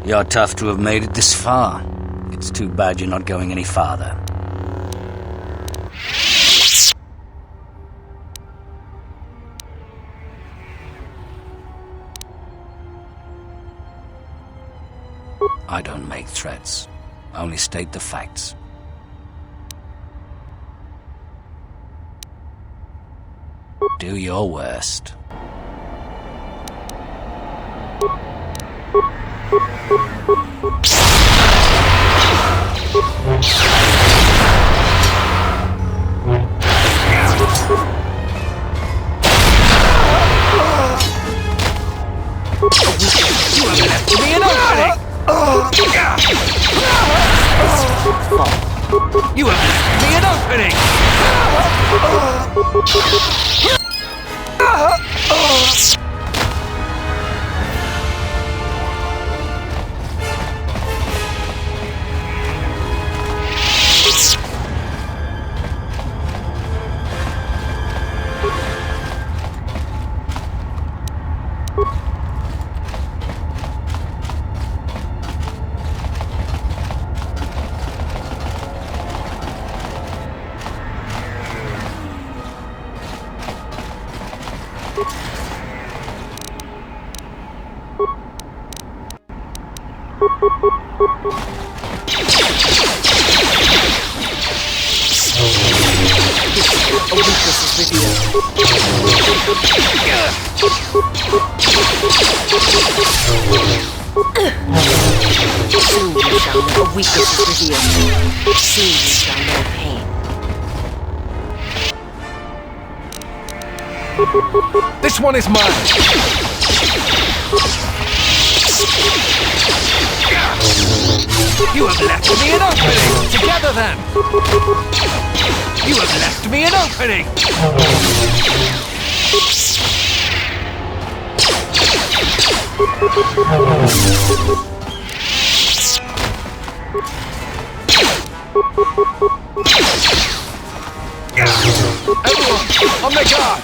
You're tough to have made it this far. It's too bad you're not going any farther. I don't make threats. I only state the facts. Do your worst. You have left me an opening! A weakness is revealed. Soon you shall know. A weakness is revealed. Soon you shall know pain. This one is mine! You have left me an opening! Together then! You have left me an opening! Everyone, on their guard!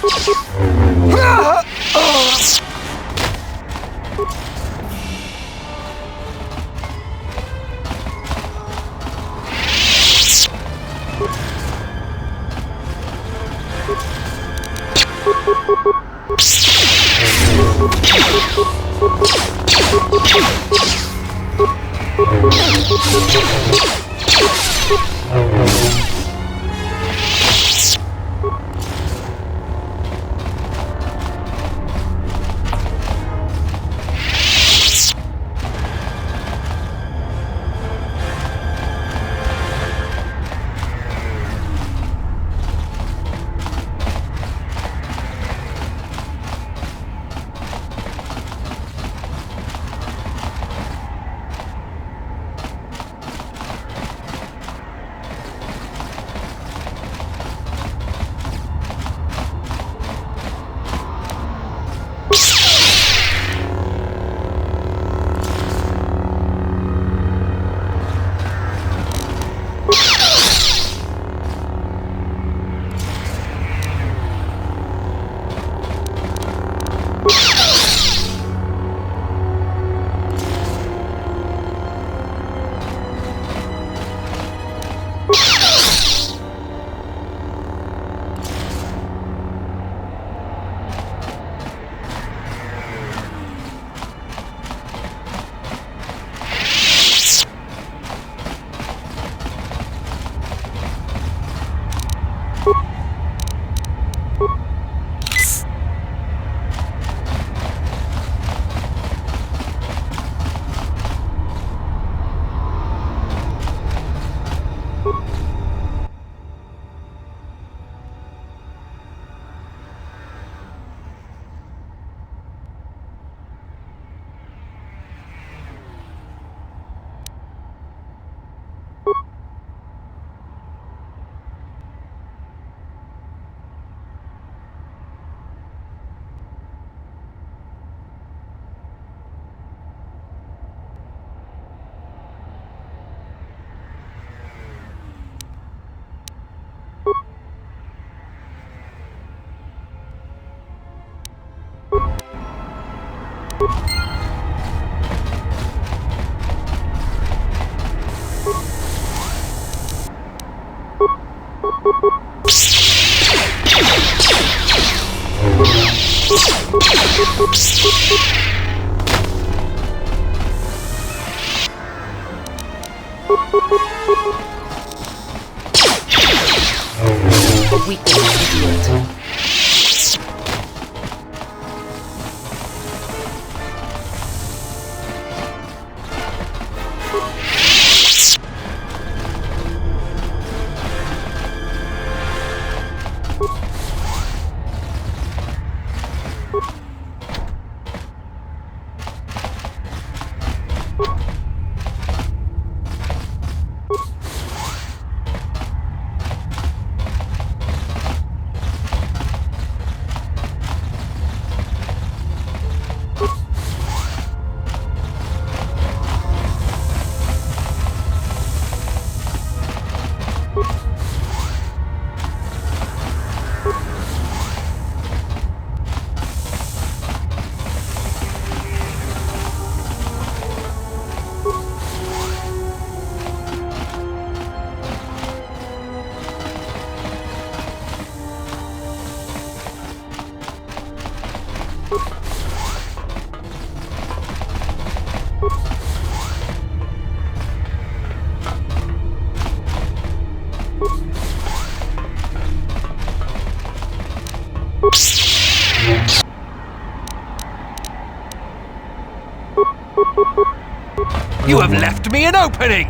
You have left me an opening!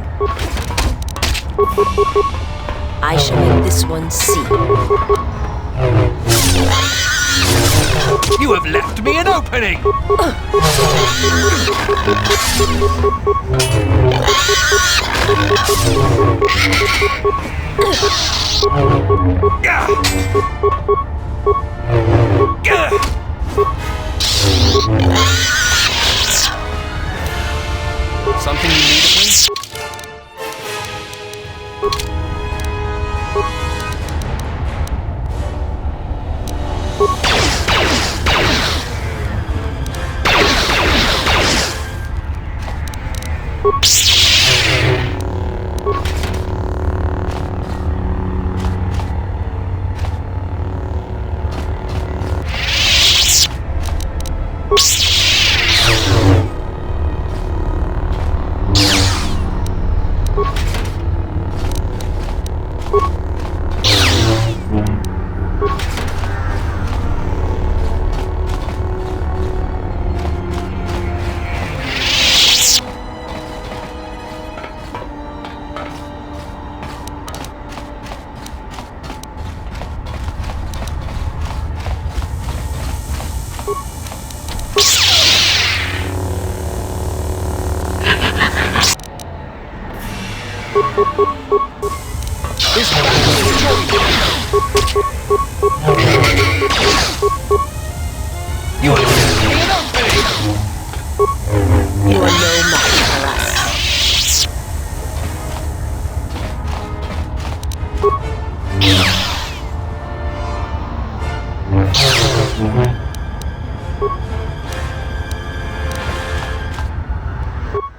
I shall make this one see. You have left me an opening! Something you need of me? You are no match for us.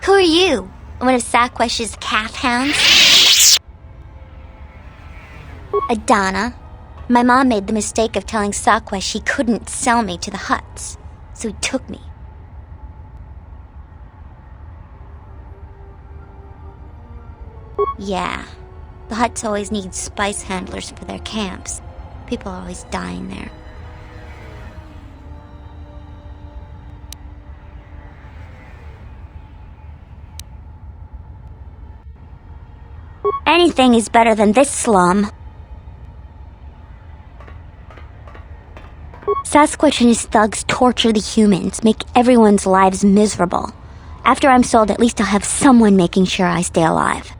Who are you? One of Saquesh's calf hounds? Adana. My mom made the mistake of telling Saquesh he couldn't sell me to the Hutts, so he took me. Yeah, the Hutts always need spice handlers for their camps. People are always dying there. Anything is better than this slum. Sasquatch and his thugs torture the humans, make everyone's lives miserable. After I'm sold, at least I'll have someone making sure I stay alive.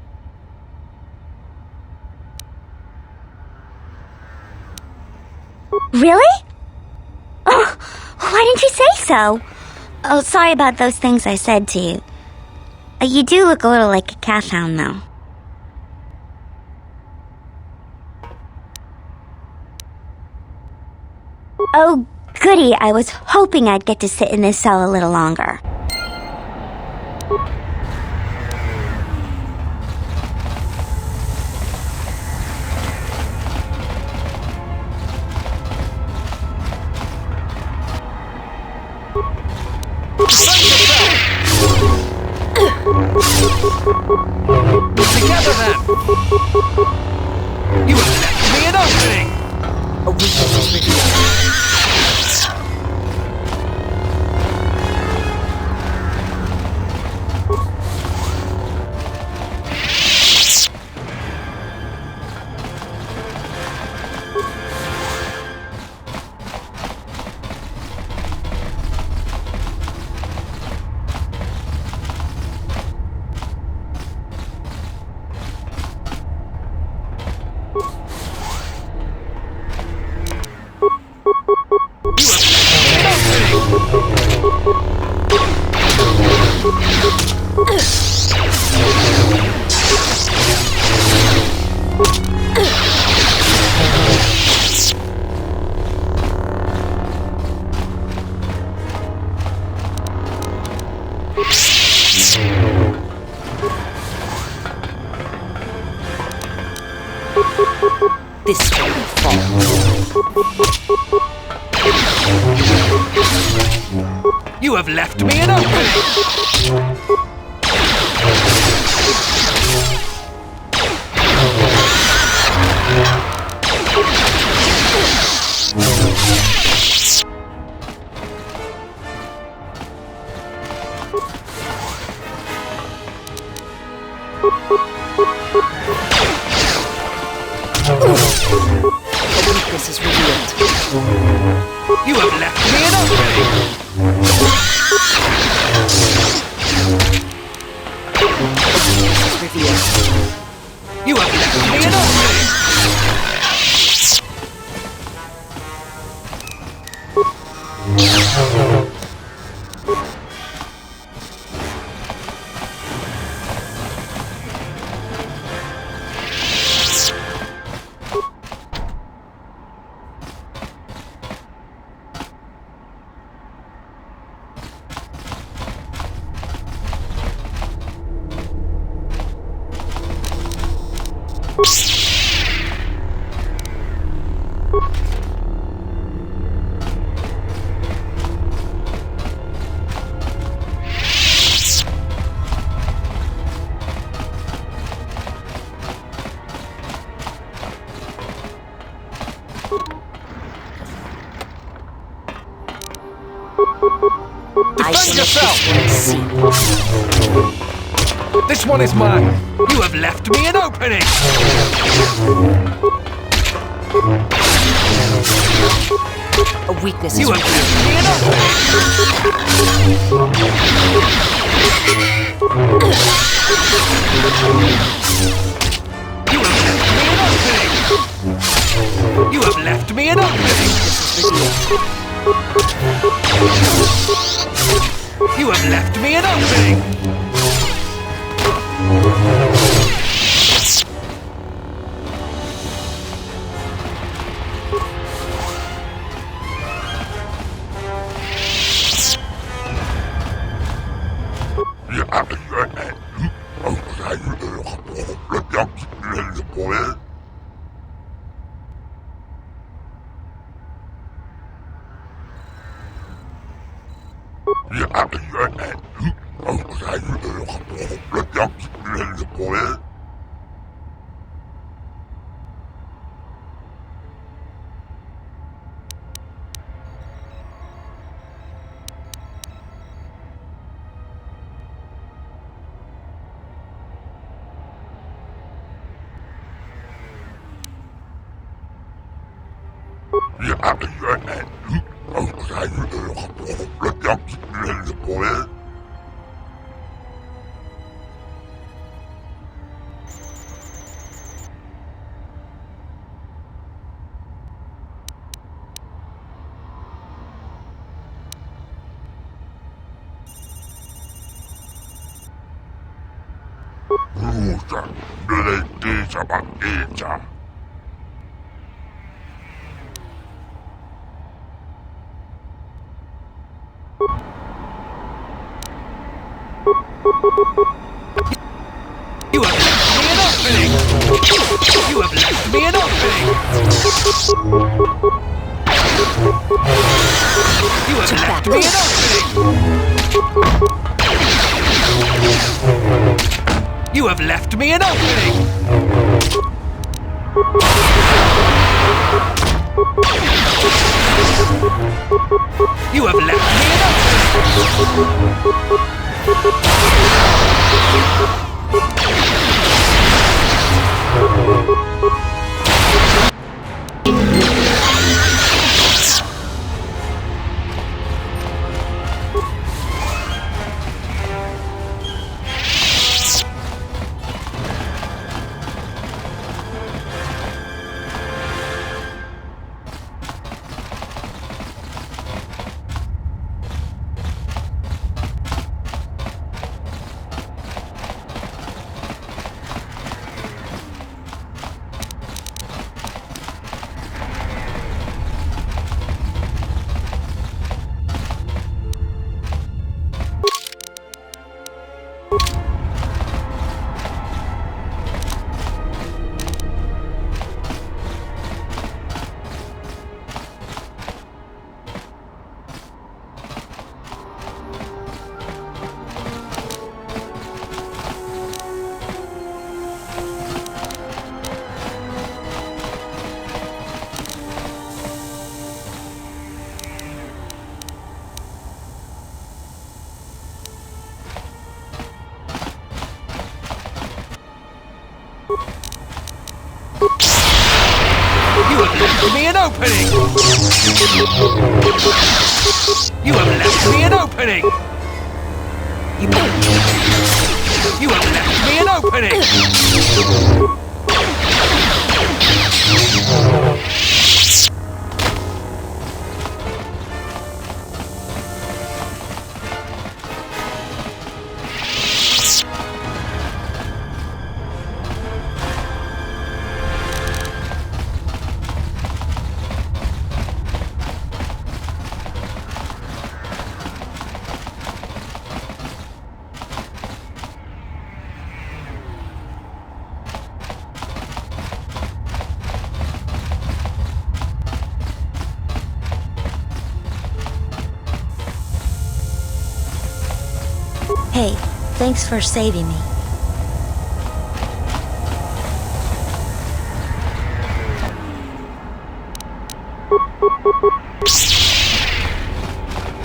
Really? Oh, why didn't you say so? Oh, sorry about those things I said to you. You do look a little like a calf hound, though. Oh, goody, I was hoping I'd get to sit in this cell a little longer. Together then! You have left me an opening! A weakness is revealed. This will fall. You have left me an opening! A weakness is revealed. You have left me an opening! You have left me an opening! Defend yourself! This one is mine! You have left me an opening! A weakness You is have left me an opening! You have left me an opening! You have left me an opening! You have left me an opening! You have left me an opening! You have left me an opening! You have left me an opening! You have left me an opening! You have left me an opening! You have left me an opening! Hey, thanks for saving me.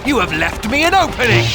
You have left me an opening!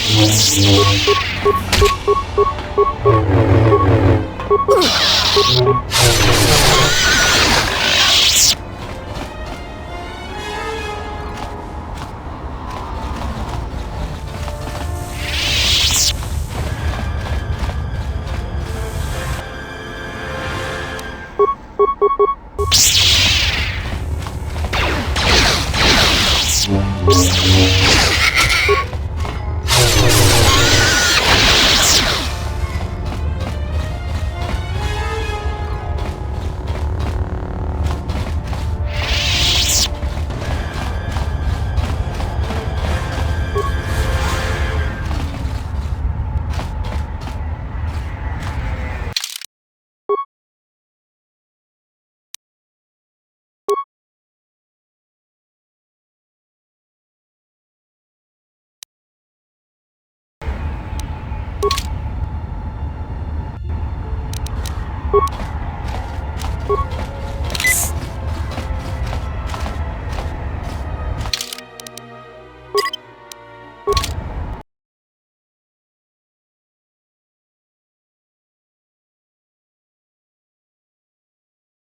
You